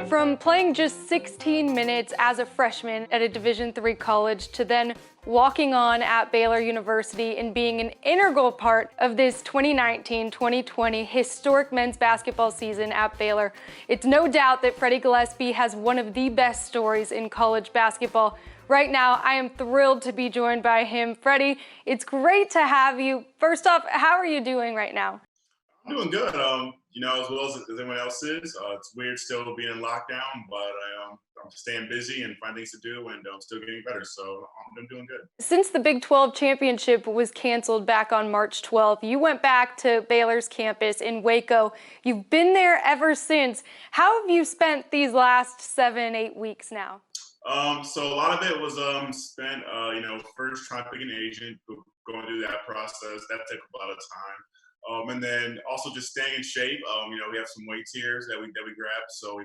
From playing just 16 minutes as a freshman at a Division III college to then walking on at Baylor University and being an integral part of this 2019-2020 historic men's basketball season at Baylor, it's no doubt that Freddie Gillespie has one of the best stories in college basketball. Right now, I am thrilled to be joined by him. Freddie, it's great to have you. First off, how are you doing right now? I'm doing good. As well as everyone else is. It's weird still being in lockdown, but I'm staying busy and find things to do, and I'm still getting better. So I'm doing good. Since the Big 12 championship was canceled back on March 12th, you went back to Baylor's campus in Waco. You've been there ever since. How have you spent these last 7-8 weeks now? So a lot of it was spent, first trying to pick an agent, going through that process. That took a lot of time. And then also just staying in shape. We have some weights here that we grabbed. So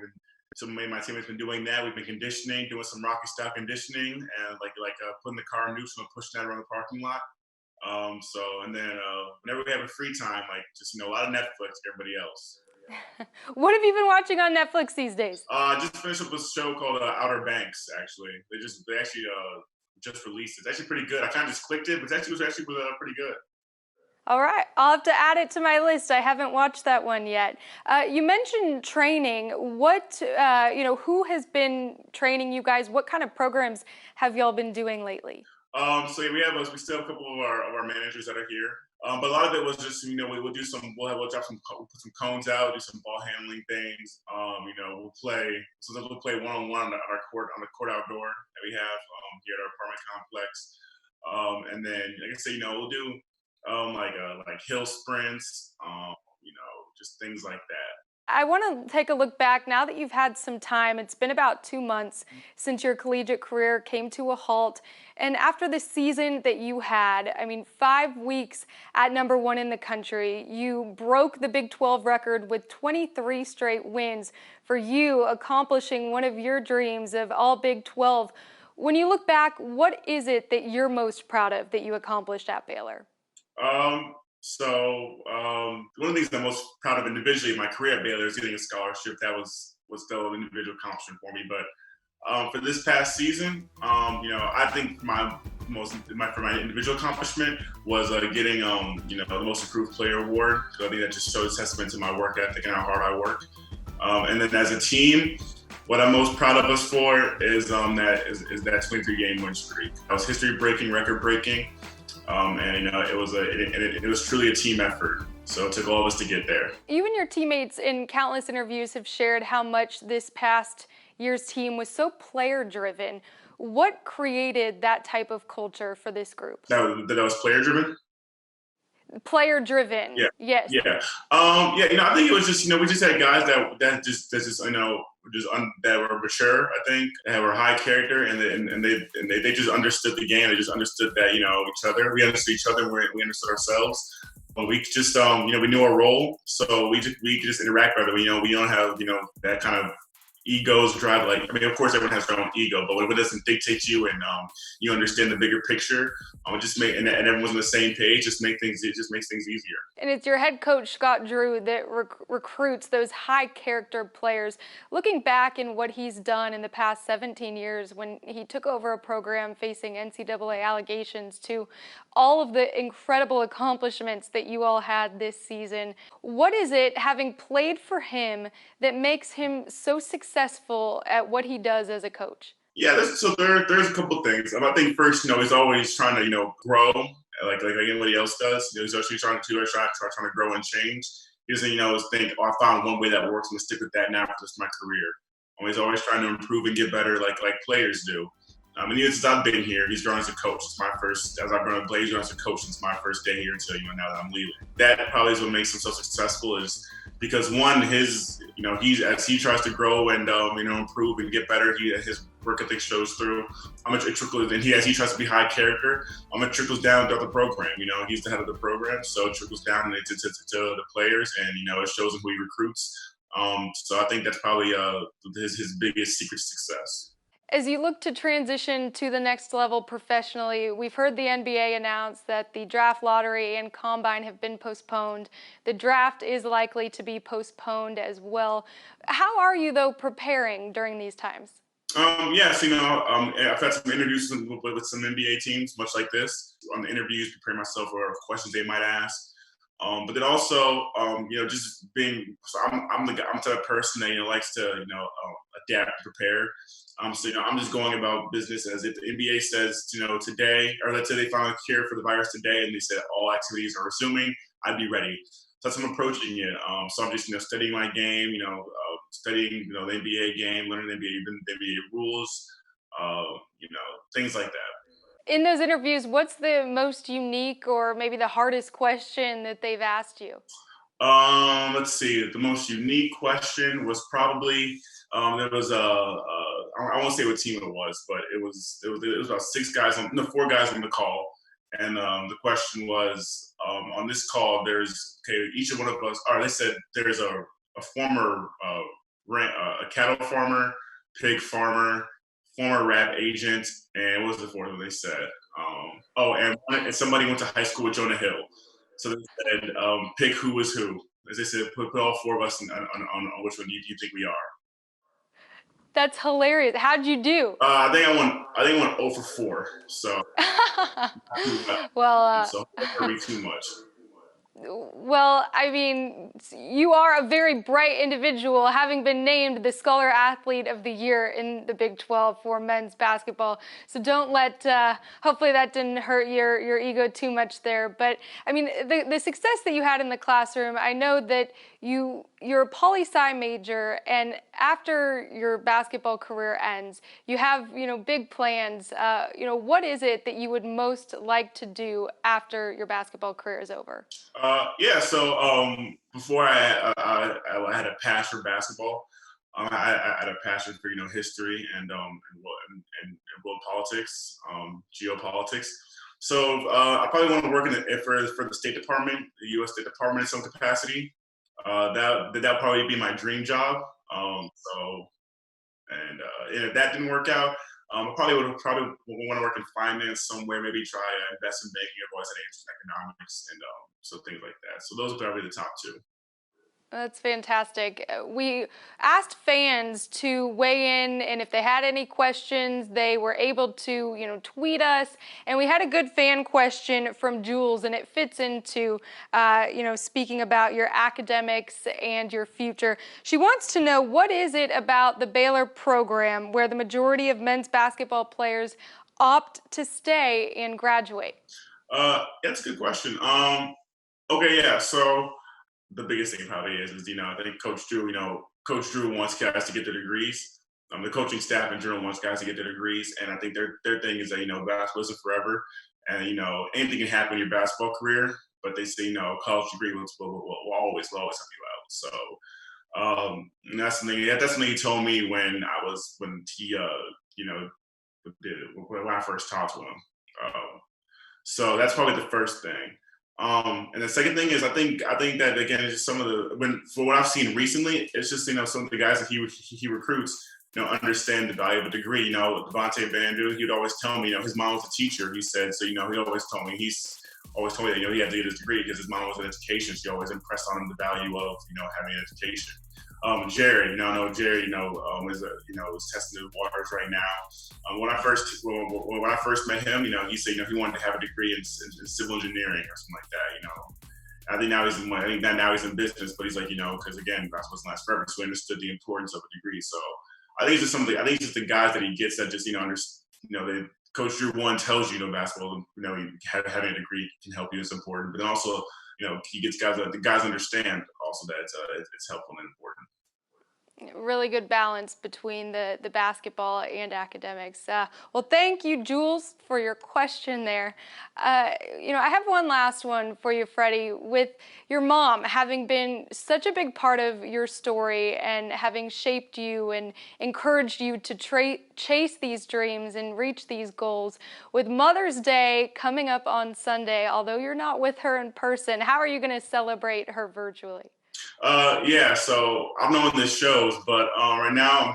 my teammates been doing that. We've been conditioning, doing some Rocky style conditioning, and putting the car in neutral and pushing that around the parking lot. And then whenever we have a free time, a lot of Netflix, everybody else. What have you been watching on Netflix these days? I just finished up a show called Outer Banks. Actually, they actually just released it. It's actually pretty good. I kind of just clicked it, but it was actually pretty good. All right, I'll have to add it to my list. I haven't watched that one yet. You mentioned training. Who has been training you guys? What kind of programs have y'all been doing lately? We still have a couple of our managers that are here. But a lot of it was just, we'll drop we'll put some cones out, do some ball handling things. We'll play one-on-one on the court outdoor that we have here at our apartment complex. And then, like I said, we'll do like hill sprints, just things like that. I want to take a look back now that you've had some time. It's been about 2 months since your collegiate career came to a halt. And after the season that you had, 5 weeks at #1 in the country, you broke the Big 12 record with 23 straight wins for you, accomplishing one of your dreams of all Big 12. When you look back, what is it that you're most proud of that you accomplished at Baylor? One of the things I'm most proud of individually in my career at Baylor is getting a scholarship. That was still an individual accomplishment for me. But for this past season, I think for my individual accomplishment was getting the most improved player award. So I think that just shows testament to my work ethic and how hard I work. And then as a team, what I'm most proud of us for is that 23-game win streak. That was history-breaking, record-breaking. It was truly a team effort. So it took all of us to get there. You and your teammates in countless interviews have shared how much this past year's team was so player-driven. What created that type of culture for this group? That was player-driven? Player-driven. Yeah. Yes. Yeah. I think it was just, we just had guys that were mature, I think, that were high character, and they just understood the game. They just understood that, each other. We understood each other, we understood ourselves. But we just, we knew our role, so we could just interact better. We don't have, that kind of egos drive. Of course, everyone has their own ego, but it doesn't dictate you, and you understand the bigger picture. And everyone's on the same page. It just makes things easier. And it's your head coach, Scott Drew, that recruits those high character players. Looking back in what he's done in the past 17 years when he took over a program facing NCAA allegations to all of the incredible accomplishments that you all had this season, what is it, having played for him, that makes him so successful at what he does as a coach? Yeah, there's a couple things. I think first, he's always trying to, grow, like anybody else does. He's actually trying to grow and change. He doesn't, think, I found one way that works, I'm gonna stick with that now for the rest of my career. He's always trying to improve and get better, like players do. And even since I've been here, he's grown as a coach. As I've grown up, he's grown as a coach since my first day here until now that I'm leaving. That probably is what makes him so successful, is because one, as he tries to grow and improve and get better, his work ethic shows through. It trickles, and as he tries to be high character, it trickles down throughout the program. He's the head of the program, so it trickles down to the players, and it shows in who he recruits. So I think that's probably his biggest secret to success. As you look to transition to the next level professionally, we've heard the NBA announce that the draft lottery and combine have been postponed. The draft is likely to be postponed as well. How are you, though, preparing during these times? Yes, I've had some interviews with some NBA teams, much like this. On the interviews, prepare myself for questions they might ask. But then also, just being, so I'm I'm the type of person that likes to adapt, prepare. I'm just going about business as if the NBA says today, or let's say they found a cure for the virus today, and they said all activities are resuming, I'd be ready. So that's how I'm approaching it. So I'm just studying my game, studying the NBA game, learning the NBA rules, things like that. In those interviews, what's the most unique or maybe the hardest question that they've asked you? Let's see. The most unique question was probably there was I won't say what team it was, but it was about six guys on no four guys on the call, and the question was on this call. There's okay, each of one of us. Or they said there's a former a cattle farmer, pig farmer, former rap agent, and what was the fourth one they said? And somebody went to high school with Jonah Hill. So they said, pick who was who. As they said, put all four of us on which one you think we are. That's hilarious. How'd you do? I think I went 0 for 4. So Well, so don't worry too much. well, I mean, you are a very bright individual, having been named the Scholar Athlete of the Year in the Big 12 for men's basketball. So don't let, hopefully that didn't hurt your ego too much there. But I mean, the success that you had in the classroom, I know that you're a poli-sci major, and after your basketball career ends, you have, big plans. What is it that you would most like to do after your basketball career is over? Yeah. So before I had a passion for basketball. I had a passion for history and world politics, geopolitics. So I probably want to work for the State Department, the U.S. State Department in some capacity. That'll probably be my dream job. And if that didn't work out, I probably want to work in finance somewhere. Maybe try invest in banking. I've always had interest in economics and so things like that. So those are probably the top two. That's fantastic. We asked fans to weigh in, and if they had any questions, they were able to, tweet us. And we had a good fan question from Jules, and it fits into, speaking about your academics and your future. She wants to know, what is it about the Baylor program where the majority of men's basketball players opt to stay and graduate? That's a good question. Okay, yeah. So the biggest thing probably is I think Coach Drew wants guys to get their degrees. The coaching staff in general wants guys to get their degrees, and I think their thing is that basketball isn't forever, and anything can happen in your basketball career. But they say college degree will always help you out. So and that's something he told me when I first talked to him. So that's probably the first thing. And the second thing is, I think that again, it's just for what I've seen recently, it's just some of the guys that he recruits, understand the value of a degree. Devontae Vandu, he'd always tell me, his mom was a teacher. He said so. He always told me that he had to get his degree because his mom was in education. She always impressed on him the value of having an education. Jared, I know Jared, is testing the waters right now. When I first met him, he said, he wanted to have a degree in civil engineering or something like that. I think now he's in business, but he's like, because again, basketball doesn't last forever, so he understood the importance of a degree. So I think it's just the guys that he gets that just, that Coach Drew one tells you, basketball, having a degree can help you. It's important, but then also, he gets guys that the guys understand also that it's helpful and important. Really good balance between the basketball and academics. Well, thank you, Jules, for your question there. I have one last one for you, Freddie. With your mom having been such a big part of your story and having shaped you and encouraged you to chase these dreams and reach these goals, with Mother's Day coming up on Sunday, although you're not with her in person, how are you going to celebrate her virtually? Yeah, so I'm knowing this shows, but right now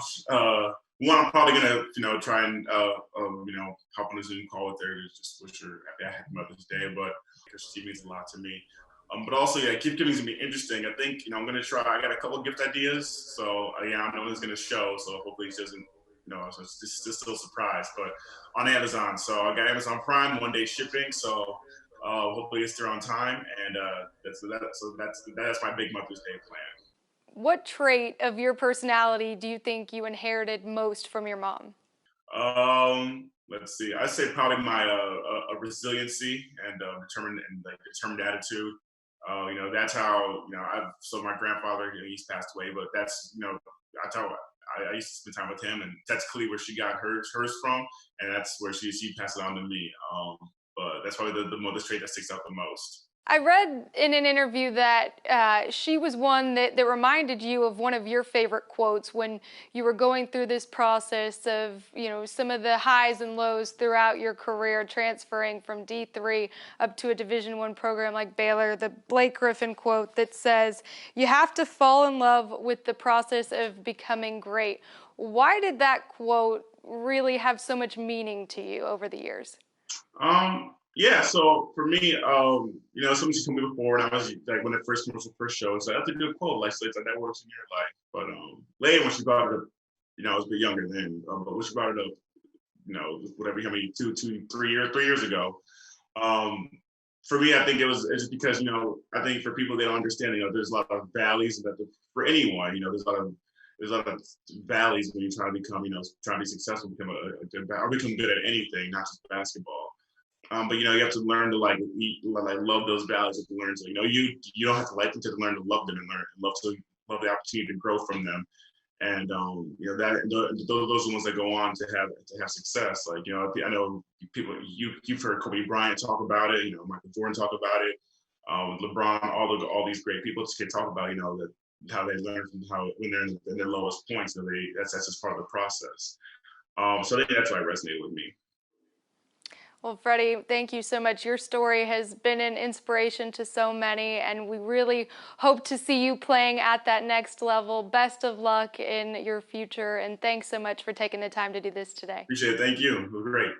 one, I'm probably gonna, try and, hop on a Zoom call with her to just wish her happy Mother's Day. But because she means a lot to me. But also, yeah, gift giving is gonna be interesting. I think, I'm gonna try. I got a couple gift ideas, so yeah, I know it's gonna show. So hopefully she doesn't, so it's just still a surprise. But on Amazon, so I got Amazon Prime 1 day shipping. So hopefully it's there on time, and that's my big Mother's Day plan. What trait of your personality do you think you inherited most from your mom? Let's see. I say probably my resiliency and determined attitude. That's how I've. So my grandfather, he's passed away, but that's how I used to spend time with him, and that's clearly where she got hers from, and that's where she passed it on to me. But that's probably the mother's trait that sticks out the most. I read in an interview that she was one that reminded you of one of your favorite quotes when you were going through this process of, some of the highs and lows throughout your career, transferring from D3 up to a Division I program like Baylor. The Blake Griffin quote that says, "You have to fall in love with the process of becoming great." Why did that quote really have so much meaning to you over the years? Yeah, so for me, something she told me before, and I was like, when it first commercial first show, it's like, that's a good quote. Like, so it's like that works in your life. But later when she brought it up, I was a bit younger then, but when she brought it up, whatever, how many, 3 years ago. Um, for me, I think it's just because, I think for people they don't understand, there's a lot of valleys that for anyone, there's a lot of valleys when you try to become, trying to be successful, or become good at anything, not just basketball. But you have to learn to love those values. You have to learn to you don't have to like them to learn to love them and love the opportunity to grow from them. And those are the ones that go on to have success. Like I know people you've heard Kobe Bryant talk about it. Michael Jordan talk about it. LeBron, all these great people just can talk about that how they learn from how when they're in their lowest points. So that's just part of the process. So I think that's why it resonated with me. Well, Freddie, thank you so much. Your story has been an inspiration to so many, and we really hope to see you playing at that next level. Best of luck in your future, and thanks so much for taking the time to do this today. Appreciate it. Thank you. It was great.